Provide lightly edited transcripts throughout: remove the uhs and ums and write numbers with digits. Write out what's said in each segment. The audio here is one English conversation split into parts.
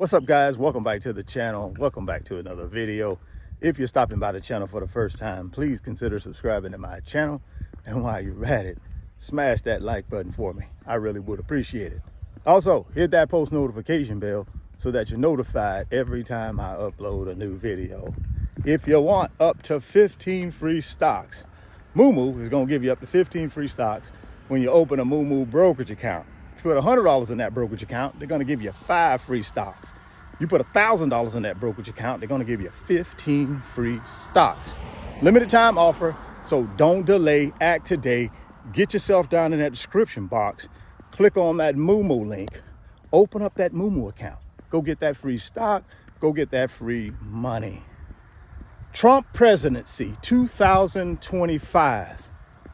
What's up, guys? Welcome back to the channel. Welcome back to another video. If you're stopping by the channel for the first time, please consider subscribing to my channel. And while you're at it, smash that like button for me. I really would appreciate it. Also, hit that post notification bell so that you're notified every time I upload a new video. If you want up to 15 free stocks, Moomoo is going to give you up to 15 free stocks when you open a Moomoo brokerage account. If you put $100 in that brokerage account, they're going to give you 5 free stocks. You put $1,000 in that brokerage account, they're going to give you 15 free stocks. Limited time offer, so don't delay. Act today. Get yourself down in that description box. Click on that Moomoo link. Open up that Moomoo account. Go get that free stock. Go get that free money. Trump Presidency 2025.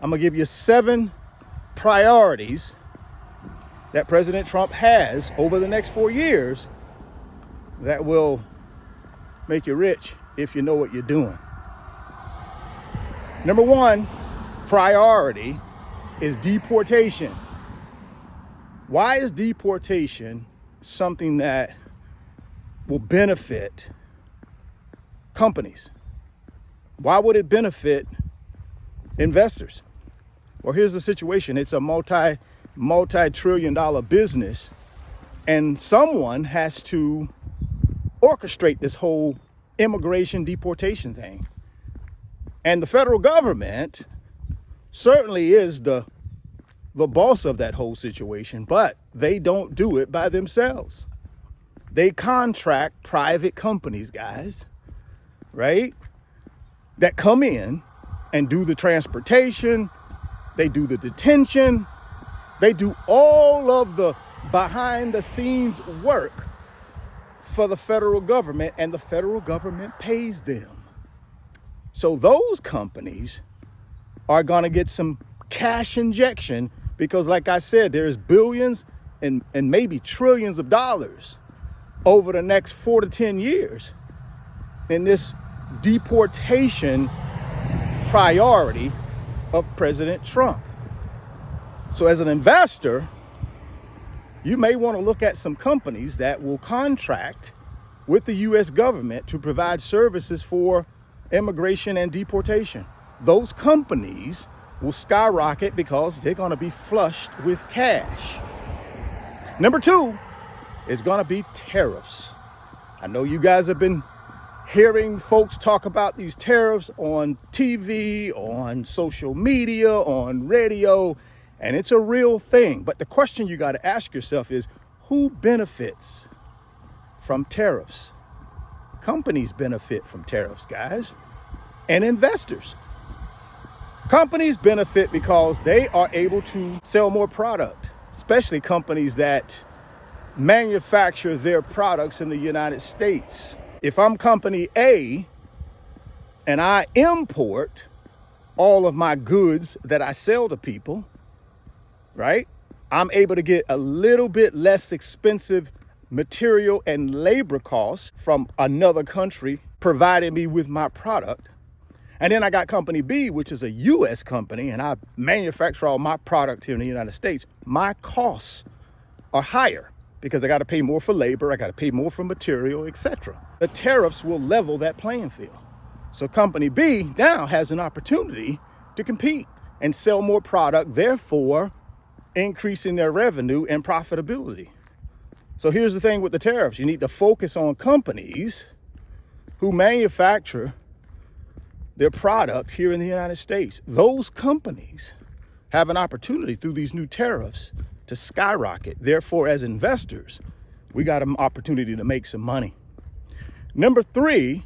I'm going to give you 7 priorities that President Trump has over the next 4 years that will make you rich if you know what you're doing. Number 1 priority is deportation. Why is deportation something that will benefit companies? Why would it benefit investors? Well, here's the situation. It's a multi-trillion-dollar business, and someone has to orchestrate this whole immigration deportation thing. And the federal government certainly is the boss of that whole situation, but they don't do it by themselves. They contract private companies, guys, right? That come in and do the transportation, they do the detention, they do all of the behind the scenes work for the federal government, and the federal government pays them. So those companies are going to get some cash injection because, like I said, there's billions and maybe trillions of dollars over the next 4 to 10 years in this deportation priority of President Trump. So as an investor, you may want to look at some companies that will contract with the U.S. government to provide services for immigration and deportation. Those companies will skyrocket because they're going to be flushed with cash. Number 2 is going to be tariffs. I know you guys have been hearing folks talk about these tariffs on TV, on social media, on radio, and it's a real thing. But the question you got to ask yourself is, who benefits from tariffs? Companies benefit from tariffs, guys, and investors. Companies benefit because they are able to sell more product, especially companies that manufacture their products in the United States. If I'm company A and I import all of my goods that I sell to people, right, I'm able to get a little bit less expensive material and labor costs from another country providing me with my product. And then I got company B, which is a U.S. company, and I manufacture all my product here in the United States. My costs are higher because I got to pay more for labor, I got to pay more for material, etc. The tariffs will level that playing field. So company B now has an opportunity to compete and sell more product, therefore increasing their revenue and profitability. So here's the thing with the tariffs. You need to focus on companies who manufacture their product here in the United States. Those companies have an opportunity through these new tariffs to skyrocket. Therefore, as investors, we got an opportunity to make some money. Number 3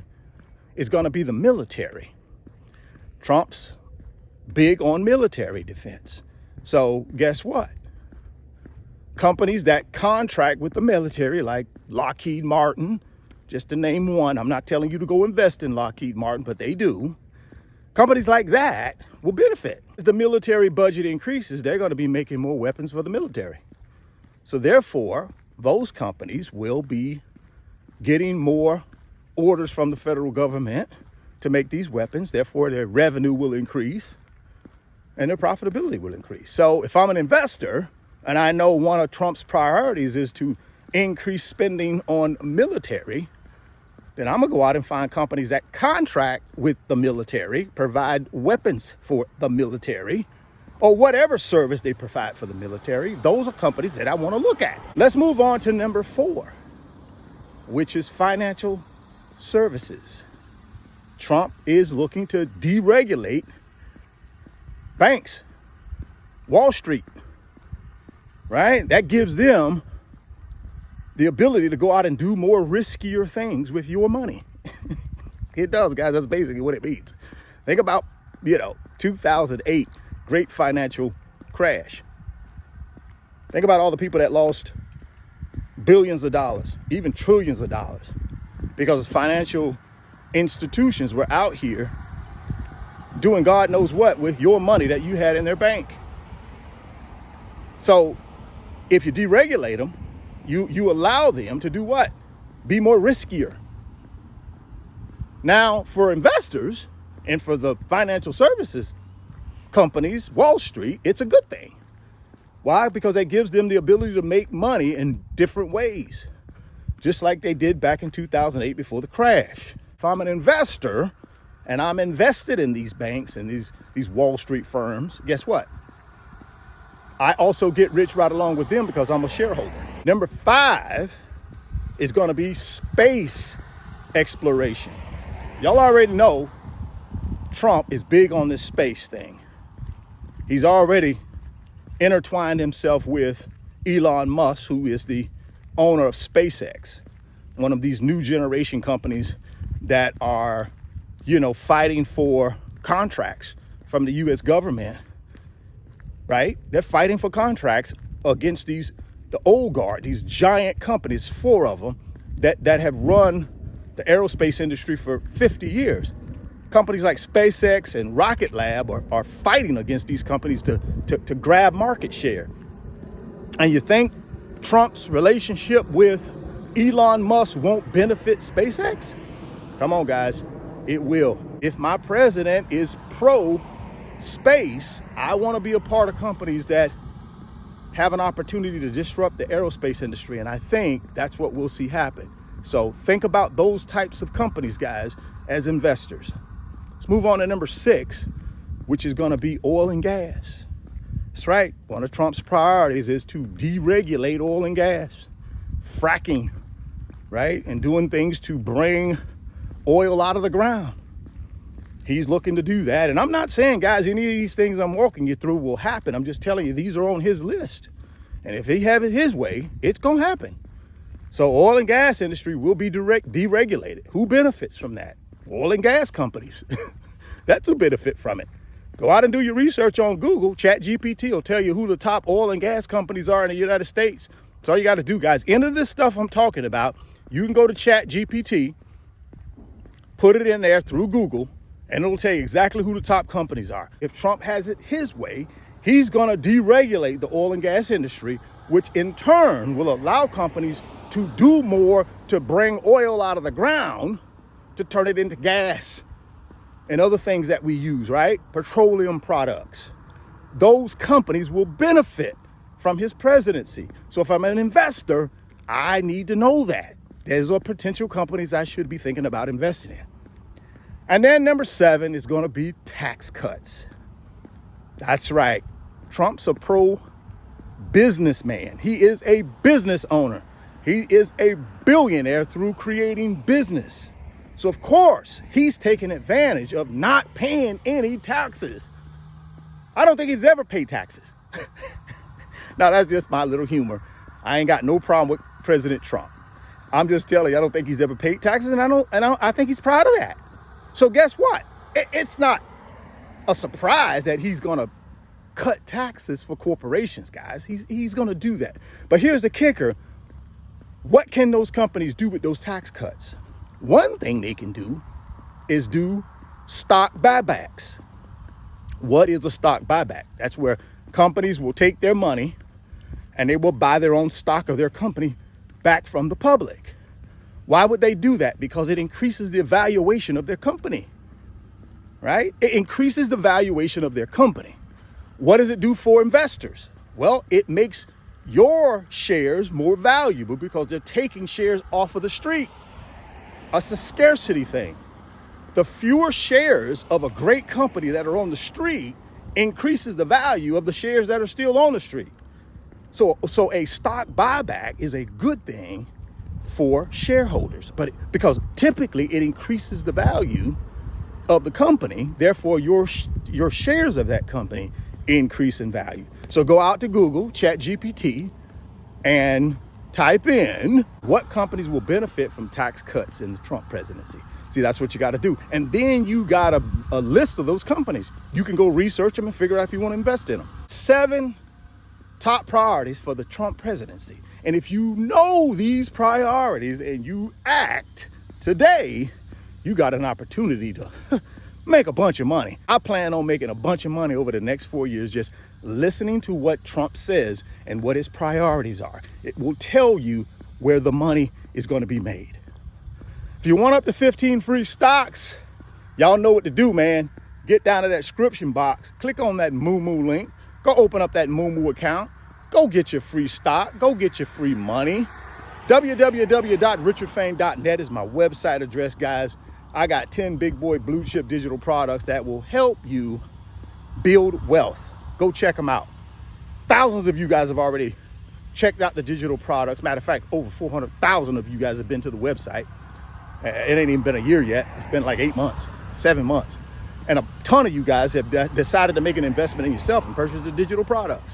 is going to be the military. Trump's big on military defense. So guess what? Companies that contract with the military, like Lockheed Martin, just to name one, I'm not telling you to go invest in Lockheed Martin, but they do. Companies like that will benefit. As the military budget increases, they're going to be making more weapons for the military. So therefore, those companies will be getting more orders from the federal government to make these weapons. Therefore, their revenue will increase and their profitability will increase. So if I'm an investor and I know one of Trump's priorities is to increase spending on military, then I'm going to go out and find companies that contract with the military, provide weapons for the military, or whatever service they provide for the military. Those are companies that I want to look at. Let's move on to number 4, which is financial services. Trump is looking to deregulate banks, Wall Street, right? That gives them the ability to go out and do more riskier things with your money. It does, guys. That's basically what it means. Think about, 2008 great financial crash. Think about all the people that lost billions of dollars, even trillions of dollars, because financial institutions were out here doing God knows what with your money that you had in their bank. So if you deregulate them, you allow them to do what? Be more riskier. Now, for investors and for the financial services companies, Wall Street, it's a good thing. Why? Because it gives them the ability to make money in different ways, just like they did back in 2008 before the crash. If I'm an investor and I'm invested in these banks and these Wall Street firms, guess what? I also get rich right along with them because I'm a shareholder. Number 5 is going to be space exploration. Y'all already know Trump is big on this space thing. He's already intertwined himself with Elon Musk, who is the owner of SpaceX, one of these new generation companies that are, fighting for contracts from the U.S. government, right? They're fighting for contracts against the old guard, these giant companies, 4 of them, that have run the aerospace industry for 50 years. Companies like SpaceX and Rocket Lab are fighting against these companies to grab market share. And you think Trump's relationship with Elon Musk won't benefit SpaceX? Come on, guys, it will. If my president is pro space, I want to be a part of companies that have an opportunity to disrupt the aerospace industry. And I think that's what we'll see happen. So think about those types of companies, guys, as investors. Let's move on to number 6, which is going to be oil and gas. That's right. One of Trump's priorities is to deregulate oil and gas, fracking, right? And doing things to bring oil out of the ground. He's looking to do that. And I'm not saying, guys, any of these things I'm walking you through will happen. I'm just telling you, these are on his list. And if he have it his way, it's going to happen. So oil and gas industry will be deregulated. Who benefits from that? Oil and gas companies. That's who benefit from it. Go out and do your research on Google. ChatGPT will tell you who the top oil and gas companies are in the United States. That's all you got to do, guys. Any of this stuff I'm talking about, you can go to ChatGPT, put it in there through Google, and it'll tell you exactly who the top companies are. If Trump has it his way, he's going to deregulate the oil and gas industry, which in turn will allow companies to do more to bring oil out of the ground to turn it into gas and other things that we use, right? Petroleum products. Those companies will benefit from his presidency. So if I'm an investor, I need to know that. Those are potential companies I should be thinking about investing in. And then number 7 is going to be tax cuts. That's right. Trump's a pro-businessman. He is a business owner. He is a billionaire through creating business. So, of course, he's taking advantage of not paying any taxes. I don't think he's ever paid taxes. Now, that's just my little humor. I ain't got no problem with President Trump. I'm just telling you, I don't think he's ever paid taxes, and I think he's proud of that. So guess what? It's not a surprise that he's going to cut taxes for corporations, guys. He's going to do that. But here's the kicker. What can those companies do with those tax cuts? One thing they can do is do stock buybacks. What is a stock buyback? That's where companies will take their money and they will buy their own stock of their company back from the public. Why would they do that? Because it increases the valuation of their company, right? It increases the valuation of their company. What does it do for investors? Well, it makes your shares more valuable because they're taking shares off of the street. It's a scarcity thing. The fewer shares of a great company that are on the street increases the value of the shares that are still on the street. So a stock buyback is a good thing for shareholders, but because typically it increases the value of the company, therefore your shares of that company increase in value. So go out to Google, ChatGPT, and type in what companies will benefit from tax cuts in the Trump presidency. See, that's what you got to do. And then you got a list of those companies. You can go research them and figure out if you want to invest in them. 7 top priorities for the Trump presidency. And if you know these priorities and you act today, you got an opportunity to make a bunch of money. I plan on making a bunch of money over the next 4 years just listening to what Trump says and what his priorities are. It will tell you where the money is going to be made. If you want up to 15 free stocks, y'all know what to do, man. Get down to that description box, click on that Moo link, go open up that Moo account, go get your free stock, go get your free money. www.richardfain.net is my website address, guys. I got 10 big boy blue chip digital products that will help you build wealth. Go check them out. Thousands of you guys have already checked out the digital products. Matter of fact, over 400,000 of you guys have been to the website. It ain't even been a year yet. It's been like 8 months, 7 months. And a ton of you guys have decided to make an investment in yourself and purchase the digital products.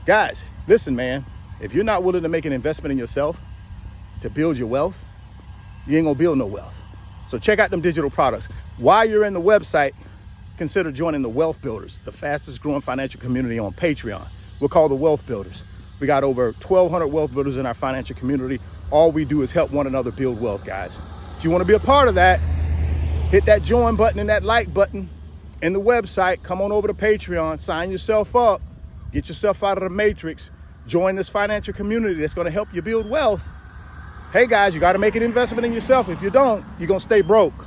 Guys, listen, man, if you're not willing to make an investment in yourself to build your wealth, you ain't gonna build no wealth. So check out them digital products. While you're in the website, consider joining the Wealth Builders, the fastest growing financial community on Patreon. We're called the Wealth Builders. We got over 1,200 wealth builders in our financial community. All we do is help one another build wealth, guys. If you want to be a part of that, hit that join button and that like button in the website. Come on over to Patreon, sign yourself up, get yourself out of the matrix, join this financial community that's going to help you build wealth. Hey guys, you got to make an investment in yourself. If you don't, you're going to stay broke.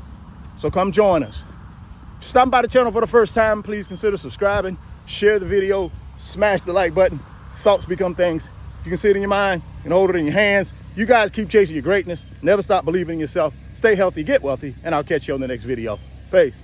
So come join us. If you're stopping by the channel for the first time, please consider subscribing, share the video, smash the like button. Thoughts become things. If you can see it in your mind and hold it in your hands, you guys keep chasing your greatness. Never stop believing in yourself. Stay healthy, get wealthy, and I'll catch you on the next video. Peace.